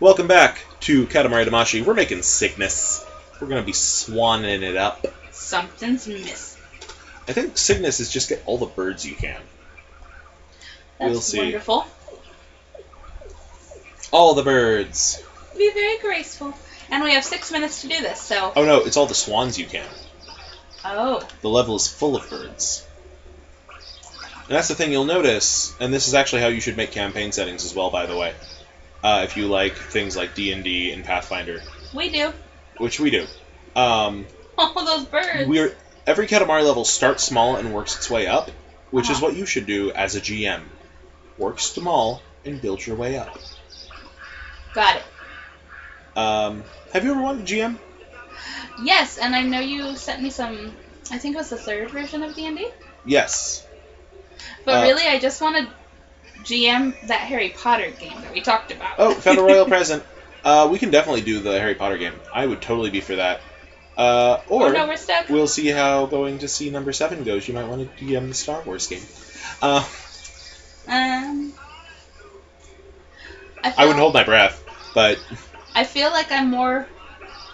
Welcome back to Katamari Damacy. We're making Cygnus. We're going to be swanning it up. Something's missing. I think Cygnus is just get all the birds you can. That's We'll see. wonderful. All the birds. Be very graceful. And we have 6 minutes to do this, so... Oh no, it's all the swans you can. Oh. The level is full of birds. And that's the thing you'll notice, and this is actually how you should make campaign settings as well, by the way. If you like things like D&D and Pathfinder. We do. Which we do. Oh, those birds. Every Katamari level starts small and works its way up, which is Uh-huh. what you should do as a GM. Work small and build your way up. Got it. Have you ever wanted GM? Yes, and I know you sent me some... I think it was the 3rd version of D&D? Yes. But really, I just wanted GM that Harry Potter game that we talked about. Oh, found a royal present. We can definitely do the Harry Potter game. I would totally be for that. Or oh no, we're stuck. We'll see how going to see number 7 goes. You might want to GM the Star Wars game. I wouldn't hold my breath, but... I feel like I'm more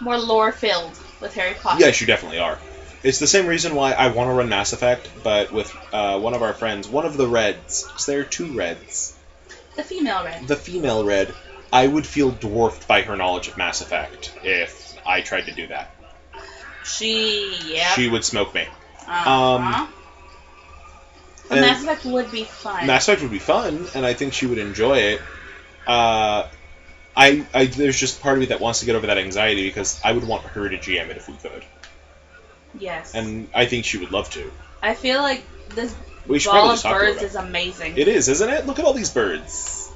lore-filled with Harry Potter. Yes, you definitely are. It's the same reason why I want to run Mass Effect, but with one of our friends, one of the Reds, because there are 2 Reds. The female Red. The female Red, I would feel dwarfed by her knowledge of Mass Effect if I tried to do that. She would smoke me. Uh-huh. But Mass Effect would be fun. Mass Effect would be fun, and I think she would enjoy it. There's just part of me that wants to get over that anxiety because I would want her to GM it if we could. Yes. And I think she would love to. I feel like this We should ball probably of talk to her birds about is amazing. It is, isn't it? Look at all these birds.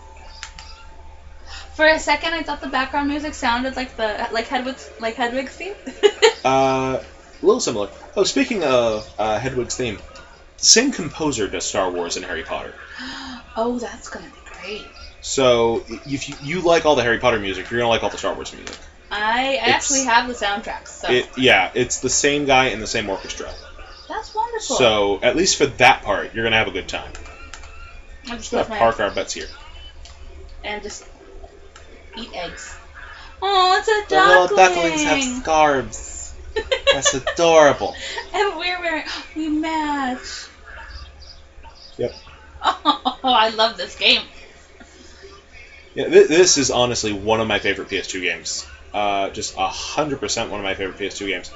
For a second, I thought the background music sounded like Hedwig's theme. A little similar. Oh, speaking of Hedwig's theme, same composer does Star Wars and Harry Potter. Oh, that's gonna be great. So if you like all the Harry Potter music, you're gonna like all the Star Wars music. I actually have the soundtracks. So. It's the same guy in the same orchestra. That's wonderful. So at least for that part, you're gonna have a good time. I'm just gonna park our butts here and just eat eggs. Oh, it's a the duckling. little ducklings have scarves. That's adorable. And we match. Yep. Oh, I love this game. Yeah, this is honestly one of my favorite PS2 games. Just 100% one of my favorite PS2 games.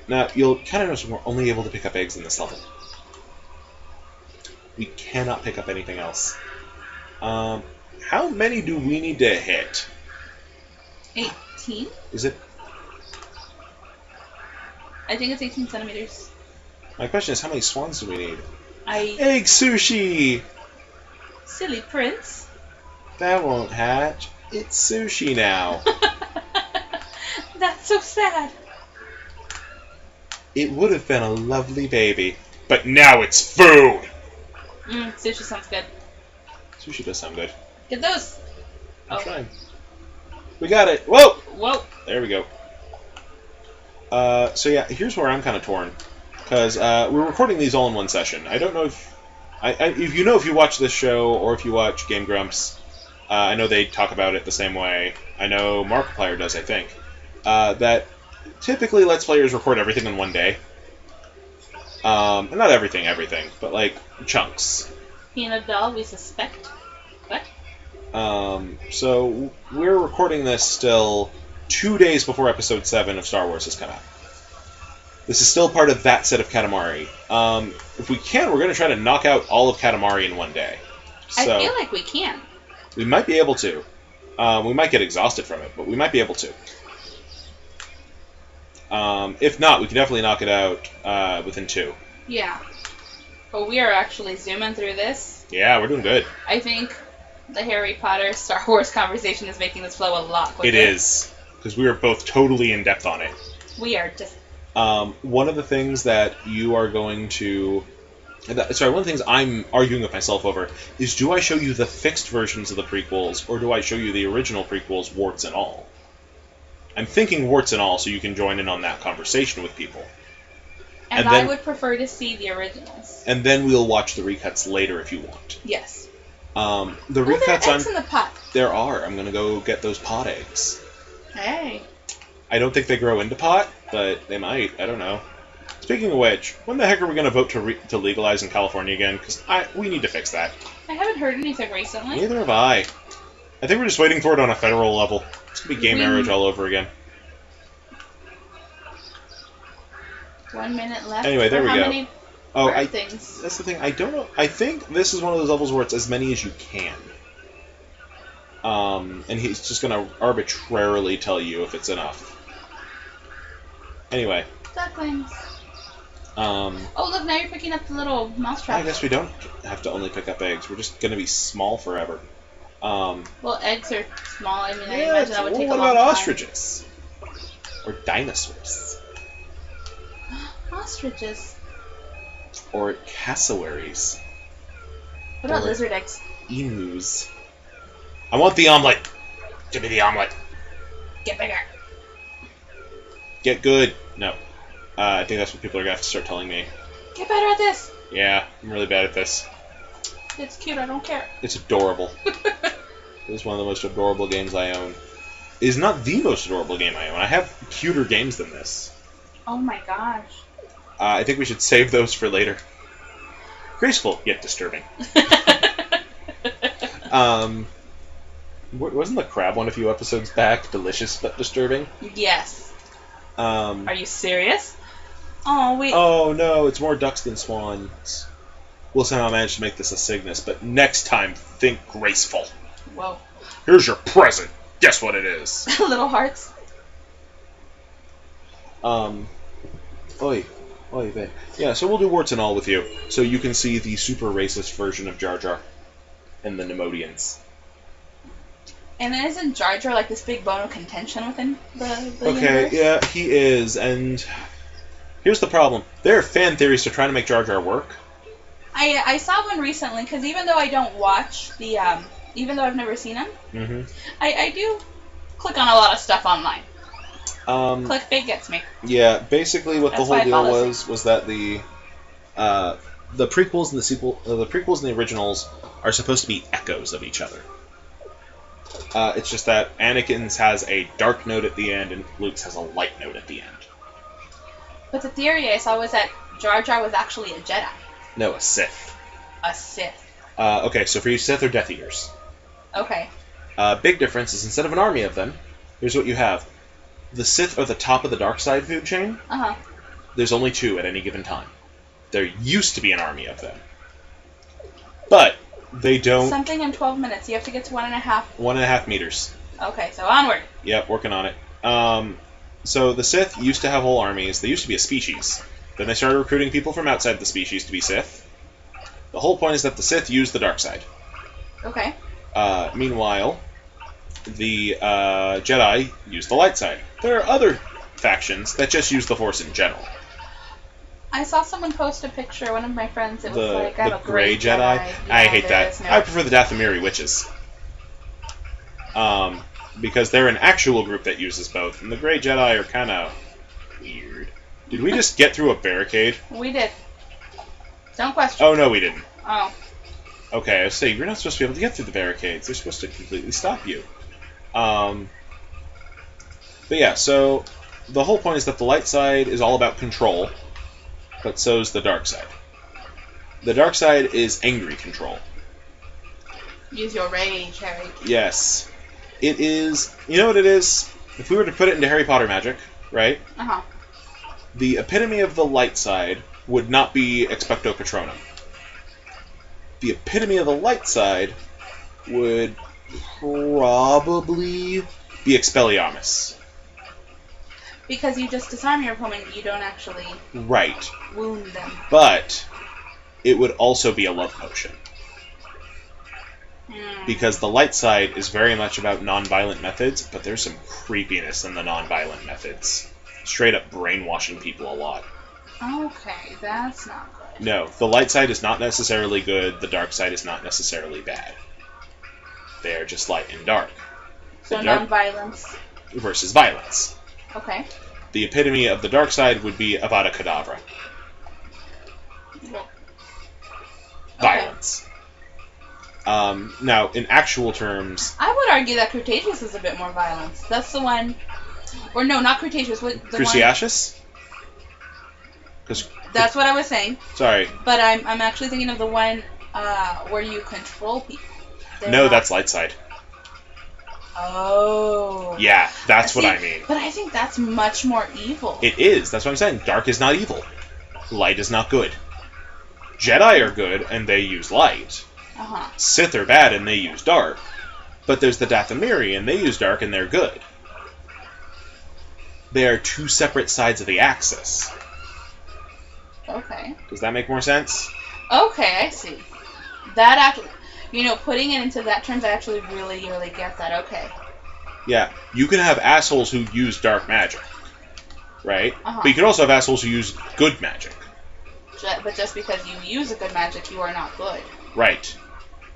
Now, you'll kind of notice we're only able to pick up eggs in this level. We cannot pick up anything else. How many do we need to hit? 18? Is it? I think it's 18 centimeters. My question is, how many swans do we need? Egg sushi! Silly prince. That won't hatch. It's sushi now. That's so sad. It would have been a lovely baby, but now it's food! Sushi sounds good. Sushi does sound good. Get those. I'm trying. We got it. Whoa! Whoa. There we go. So yeah, here's where I'm kind of torn. Because we're recording these all in one session. I don't know if... if you watch this show, or if you watch Game Grumps, I know they talk about it the same way. I know Markiplier does, I think. That typically Let's Players record everything in one day. Not everything, but like chunks. Peanut doll, we suspect. What? So we're recording this still 2 days before Episode 7 of Star Wars has come out. This is still part of that set of Katamari. If we can, we're going to try to knock out all of Katamari in one day. So, I feel like we can. We might be able to. We might get exhausted from it, but we might be able to. If not, we can definitely knock it out within 2. Yeah. But we are actually zooming through this. Yeah, we're doing good. I think the Harry Potter Star Wars conversation is making this flow a lot quicker. It is. Because we are both totally in depth on it. We are just... one of the things that you are going to... one of the things I'm arguing with myself over is, do I show you the fixed versions of the prequels, or do I show you the original prequels, warts and all? I'm thinking warts and all, so you can join in on that conversation with people. And then, I would prefer to see the originals. And then we'll watch the recuts later if you want. Yes. The There are refets eggs in the pot. there are. I'm gonna go get those pot eggs. Hey. I don't think they grow into pot, but they might. I don't know. Speaking of which, when the heck are we gonna vote to legalize in California again? Because we need to fix that. I haven't heard anything recently. Neither have I. I think we're just waiting for it on a federal level. It's gonna be gay marriage all over again. 1 minute left. Anyway, there we go. Many things? That's the thing. I don't know. I think this is one of those levels where it's as many as you can. And he's just gonna arbitrarily tell you if it's enough. Anyway. Ducklings. Oh, look, now you're picking up the little mousetrap. I guess we don't have to only pick up eggs. We're just gonna be small forever. Well, eggs are small. I mean, I yeah, imagine that would take a long time. what about ostriches? Or dinosaurs? Ostriches. Or cassowaries? What about Or lizard eggs? emus? I want the omelet! Give me the omelet! Get bigger. Get good! No. I think that's what people are gonna have to start telling me. Get better at this. Yeah, I'm really bad at this. It's cute, I don't care. It's adorable. It is one of the most adorable games I own. It is not the most adorable game I own. I have cuter games than this. Oh my gosh. I think we should save those for later. Graceful, yet disturbing. Wasn't the crab one a few episodes back? Delicious but disturbing? Yes. Are you serious? Oh, wait. Oh no, it's more ducks than swans. We'll somehow manage to make this a Cygnus, but next time, think graceful. Whoa. Here's your present. Guess what it is? Little hearts. Oy, babe. Yeah, so we'll do warts and all with you, so you can see the super racist version of Jar Jar and the Nemodians. And then isn't Jar Jar like this big bone of contention within the Okay, universe? yeah, he is, and here's the problem. There are fan theories to try to make Jar Jar work. I saw one recently, because even though I don't watch the, even though I've never seen them, I do click on a lot of stuff online. Clickbait gets me. Yeah, basically what That's the whole why I deal was that the prequels and the prequels and the originals are supposed to be echoes of each other. It's just that Anakin's has a dark note at the end and Luke's has a light note at the end. But the theory I saw was that Jar Jar was actually a Jedi. No, a Sith. A Sith. Okay, so for you Sith or Death Eaters. Okay. Big difference is instead of an army of them, here's what you have. The Sith are the top of the dark side food chain. Uh-huh. There's only 2 at any given time. There used to be an army of them. But they don't... Something in 12 minutes. You have to get to 1.5. 1.5 meters. Okay, so onward. Yep, working on it. So the Sith used to have whole armies. They used to be a species. Then they started recruiting people from outside the species to be Sith. The whole point is that the Sith use the dark side. Okay. Meanwhile, the Jedi use the light side. There are other factions that just use the Force in general. I saw someone post a picture, one of my friends, it was like, I the have a gray Jedi. Yeah, I hate that. No. I prefer the Dathomiri witches. Because they're an actual group that uses both, and the gray Jedi are kind of weird. Did we just get through a barricade? We did. Don't question. Oh, no, we didn't. Oh. Okay, I was saying, you're not supposed to be able to get through the barricades. They're supposed to completely stop you. But yeah, so the whole point is that the light side is all about control, but so is the dark side. The dark side is angry control. Use your rage, Harry. Yes. It is... You know what it is? If we were to put it into Harry Potter magic, right? Uh-huh. The epitome of the light side would not be Expecto Patronum. The epitome of the light side would probably be Expelliarmus. Because you just disarm your opponent, you don't actually Right. wound them. But it would also be a love potion. Because the light side is very much about non-violent methods, but there's some creepiness in the non-violent methods. Straight up brainwashing people a lot. Okay, that's not good. No, the light side is not necessarily good, the dark side is not necessarily bad. They're just light and dark. So non-violence. Versus violence. Okay. The epitome of the dark side would be Avada Kedavra. Okay. Violence. Now, in actual terms... I would argue that Cretaceous is a bit more violent. That's the one... Or no, not Cretaceous. Cruciaceous? That's what I was saying. Sorry. But I'm actually thinking of the one where you control people. No, that's Lightside. Oh. Yeah, that's what I mean. But I think that's much more evil. It is. That's what I'm saying. Dark is not evil. Light is not good. Jedi are good, and they use light. Sith are bad, and they use dark. But there's the Dathomiri, and they use dark, and they're good. They are two separate sides of the axis. Okay. Does that make more sense? Okay, I see. That actually... putting it into that terms, I actually really, really get that. Okay. Yeah. You can have assholes who use dark magic. Right? But you can also have assholes who use good magic. But just because you use a good magic, you are not good. Right.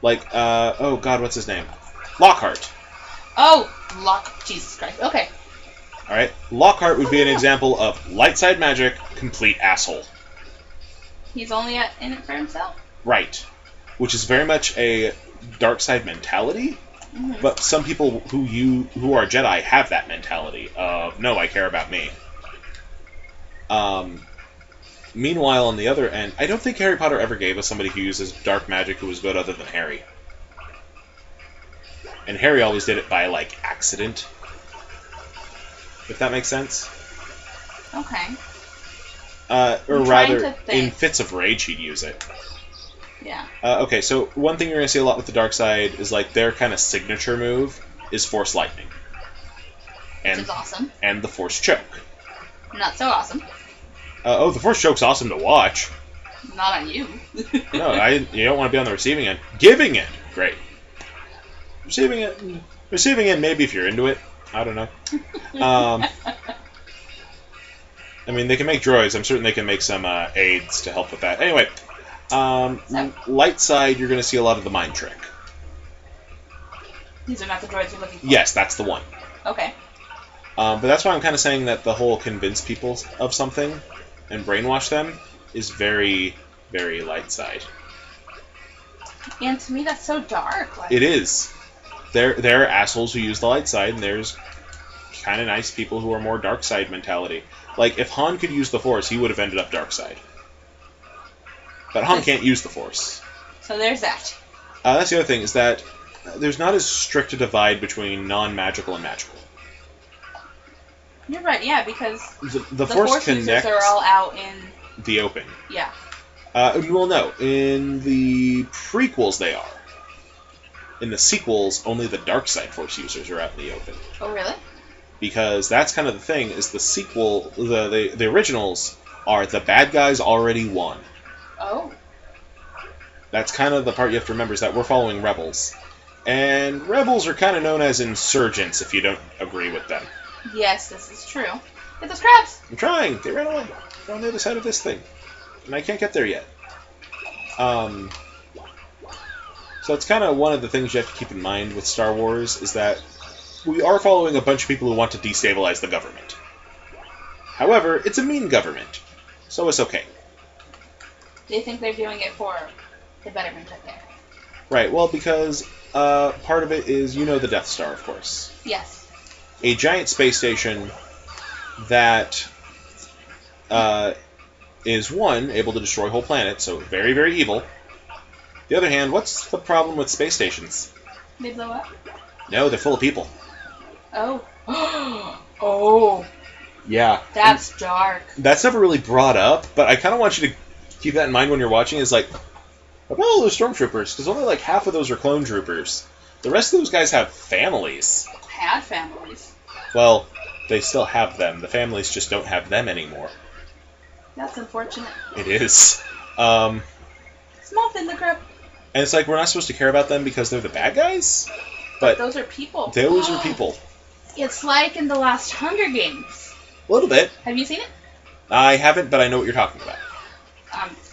Like, oh god, what's his name? Lockhart. Oh, Jesus Christ. Okay. Alright. Lockhart would be an example of light side magic, complete asshole. He's only in it for himself? Right. Which is very much a dark side mentality, but some people who are Jedi have that mentality of, no, I care about me. Meanwhile, on the other end, I don't think Harry Potter ever gave us somebody who uses dark magic who was good other than Harry. And Harry always did it by, like, accident. If that makes sense. Okay. Or rather, in fits of rage, he'd use it. Yeah. Okay, so one thing you're going to see a lot with the dark side is, like, their kind of signature move is Force Lightning. Which is awesome. And the Force Choke. Not so awesome. The Force Choke's awesome to watch. Not on you. No, you don't want to be on the receiving end. Giving end, great. Receiving end, maybe if you're into it. I don't know. I mean, they can make droids. I'm certain they can make some aids to help with that. Anyway, light side, you're going to see a lot of the mind trick. These are not the droids you're looking for? Yes, that's the one. Okay. But that's why I'm kind of saying that the whole convince people of something and brainwash them is very, very light side. And to me, that's so dark. It is. There are assholes who use the light side, and there's kind of nice people who are more dark side mentality. Like, if Han could use the Force, he would have ended up dark side. But Han can't use the Force. So there's that. That's the other thing, is that there's not as strict a divide between non-magical and magical. You're right, yeah, because the Force users are all out in the open. Yeah. Well, no. In the prequels, they are. In the sequels, only the dark side Force users are out in the open. Oh, really? Because that's kind of the thing, is the sequel, the originals are the bad guys already won. Oh. That's kind of the part you have to remember, is that we're following rebels. And rebels are kind of known as insurgents if you don't agree with them. Yes, this is true. Get those crabs! I'm trying! They ran away. They're on the other side of this thing. And I can't get there yet. So that's kind of one of the things you have to keep in mind with Star Wars, is that we are following a bunch of people who want to destabilize the government. However, it's a mean government, so it's okay. They think they're doing it for the betterment of there. Right, well, because part of it is, the Death Star, of course. Yes. A giant space station that is, one, able to destroy whole planets, so very, very evil. The other hand, what's the problem with space stations? They blow up? No, they're full of people. Oh. Oh. Yeah. That's dark. That's never really brought up, but I kind of want you to keep that in mind when you're watching. Is like, what about all those stormtroopers? Because only like half of those are clone troopers. The rest of those guys have families. Had families. Well, they still have them. The families just don't have them anymore. That's unfortunate. It is. Small thing, the crap. And it's like, we're not supposed to care about them because they're the bad guys? But those are people. Those are people. It's like in the last Hunger Games. A little bit. Have you seen it? I haven't, but I know what you're talking about.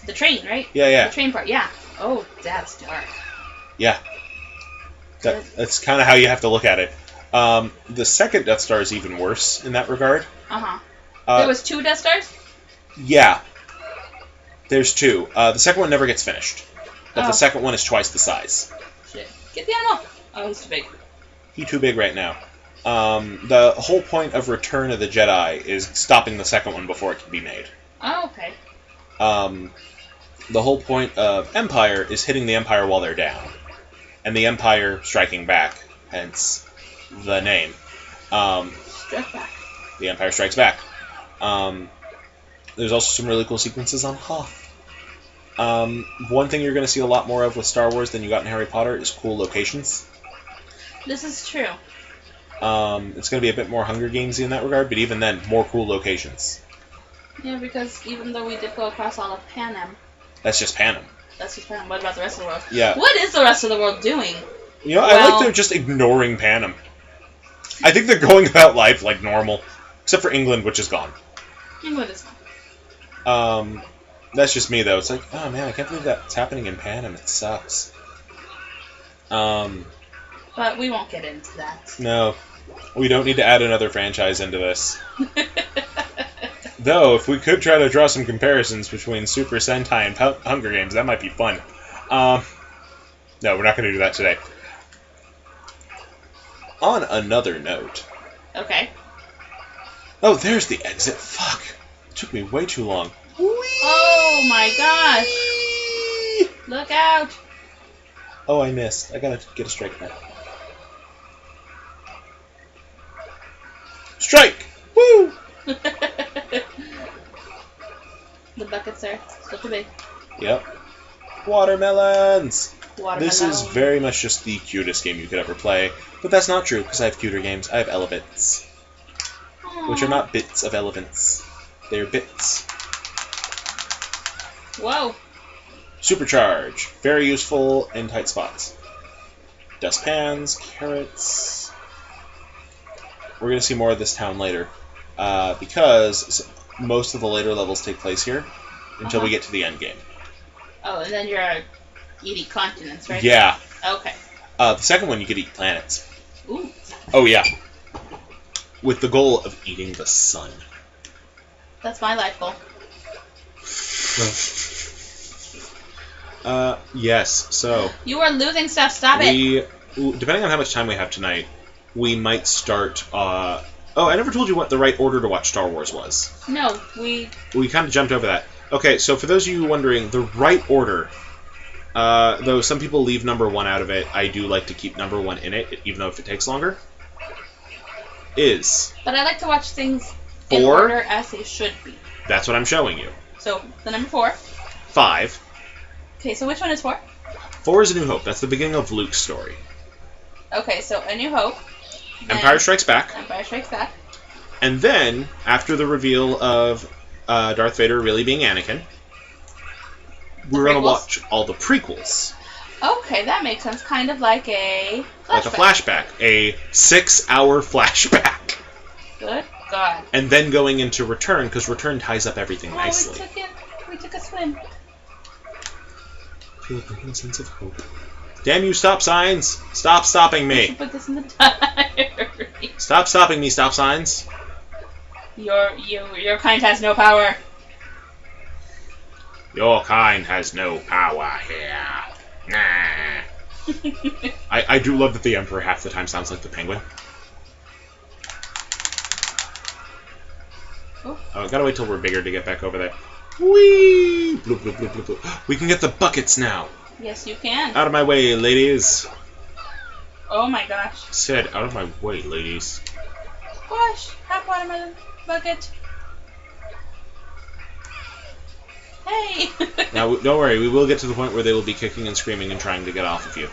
The train, right? Yeah. The train part, yeah. Oh, that's dark. Yeah. That's kind of how you have to look at it. The second Death Star is even worse in that regard. Uh-huh. There was 2 Death Stars? Yeah. There's 2. The second one never gets finished. But the second one is twice the size. Get the animal! Oh, he's too big. He's too big right now. The whole point of Return of the Jedi is stopping the second one before it can be made. Oh, okay. The whole point of Empire is hitting the Empire while they're down. And the Empire striking back, hence the name. Strike back. The Empire Strikes Back. There's also some really cool sequences on Hoth. One thing you're going to see a lot more of with Star Wars than you got in Harry Potter is cool locations. This is true. It's going to be a bit more Hunger Gamesy in that regard, but even then, more cool locations. Yeah, because even though we did go across all of Panem... That's just Panem. That's just Panem. What about the rest of the world? Yeah. What is the rest of the world doing? You know, I like they're just ignoring Panem. I think they're going about life like normal. Except for England, which is gone. England is gone. That's just me, though. It's like, oh man, I can't believe that's happening in Panem. It sucks. But we won't get into that. No. We don't need to add another franchise into this. Though, if we could try to draw some comparisons between Super Sentai and Hunger Games, that might be fun. No, we're not going to do that today. On another note... Okay. Oh, there's the exit. Fuck. It took me way too long. Whee! Oh my gosh. Look out. Oh, I missed. I gotta get a strike back. Strike! Woo! The buckets are still too big. Yep. Watermelons! This is Watermelon. very much just the cutest game you could ever play, but that's not true, because I have cuter games. I have Elevits. Aww. Which are not bits of elephants. They're bits. Whoa. Supercharge. Very useful in tight spots. Dustpans, carrots. We're going to see more of this town later. Because most of the later levels take place here until we get to the end game. Oh, and then you're eating continents, right? Yeah. Okay. The second one, you could eat planets. Ooh. Oh, yeah. With the goal of eating the sun. That's my life goal. Yes, so... You are losing stuff, stop it! Depending on how much time we have tonight, we might start... Oh, I never told you what the right order to watch Star Wars was. No, we kind of jumped over that. Okay, so for those of you wondering, the right order... though some people leave number 1 out of it, I do like to keep number 1 in it, even though if it takes longer. Is... But I like to watch things in 4, order as they should be. That's what I'm showing you. So, the number 4. 5. Okay, so which one is 4? 4 is A New Hope. That's the beginning of Luke's story. Okay, so A New Hope. Empire Strikes Back. Empire Strikes Back. And then, after the reveal of Darth Vader really being Anakin, we're going to watch all the prequels. Okay, that makes sense. Kind of like a flashback. Like a flashback. A 6-hour flashback. Good God. And then going into Return, because Return ties up everything nicely. We took a swim. Feel a sense of hope. Damn you, stop signs! Stop stopping We me! should put this in the diary. Stop stopping me, stop signs! Your kind has no power. Your kind has no power here. Nah. I do love that the Emperor half the time sounds like the Penguin. Oh, gotta wait till we're bigger to get back over there. Whee! Bloop, bloop, bloop, bloop, bloop. We can get the buckets now. Yes, you can. Out of my way, ladies. Oh my gosh. Said, out of my way, ladies. Squash. Hot watermelon bucket. Hey. Now, don't worry. We will get to the point where they will be kicking and screaming and trying to get off of you.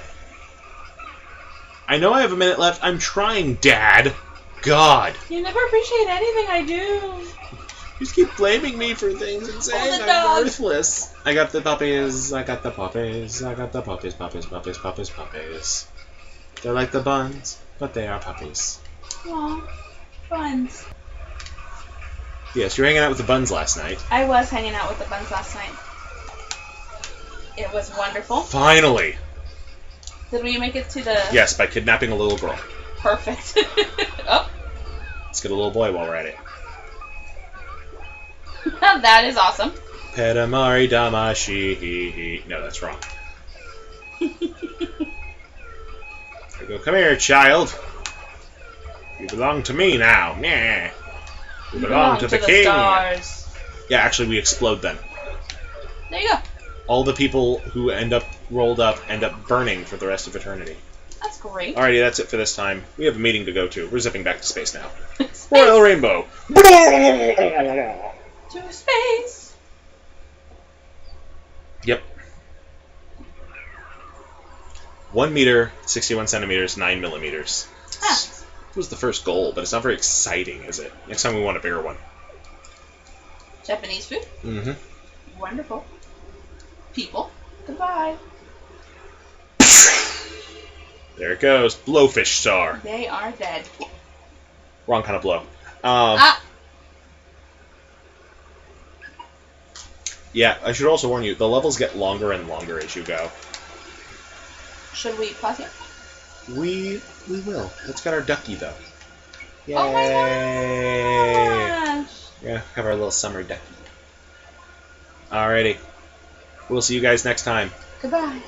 I know I have a minute left. I'm trying, Dad. God. You never appreciate anything I do. You just keep blaming me for things and saying I'm worthless. I got the puppies. I got the puppies. I got the puppies, puppies, puppies, puppies, puppies. They're like the buns, but they are puppies. Aw, buns. Yes, you were hanging out with the buns last night. I was hanging out with the buns last night. It was wonderful. Finally! Did we make it to the... Yes, by kidnapping a little girl. Perfect. Oh. Let's get a little boy while we're at it. That is awesome. Katamari Damacy. No, that's wrong. Go, come here, child. You belong to me now. Nah. You belong to the king. Stars. Yeah, actually, we explode then. There you go. All the people who end up rolled up end up burning for the rest of eternity. That's great. Alrighty, that's it for this time. We have a meeting to go to. We're zipping back to space now. Space. Royal Rainbow! To space! Yep. 1 meter, 61 centimeters, 9 millimeters. Ah. It was the first goal, but it's not very exciting, is it? Next time we want a bigger one. Japanese food? Mm-hmm. Wonderful. People. Goodbye. There it goes. Blowfish star. They are dead. Wrong kind of blow. Yeah, I should also warn you, the levels get longer and longer as you go. Should we pause here? We will. Let's get our ducky, though. Yay! Oh my gosh! Yeah, have our little summer ducky. Alrighty. We'll see you guys next time. Goodbye.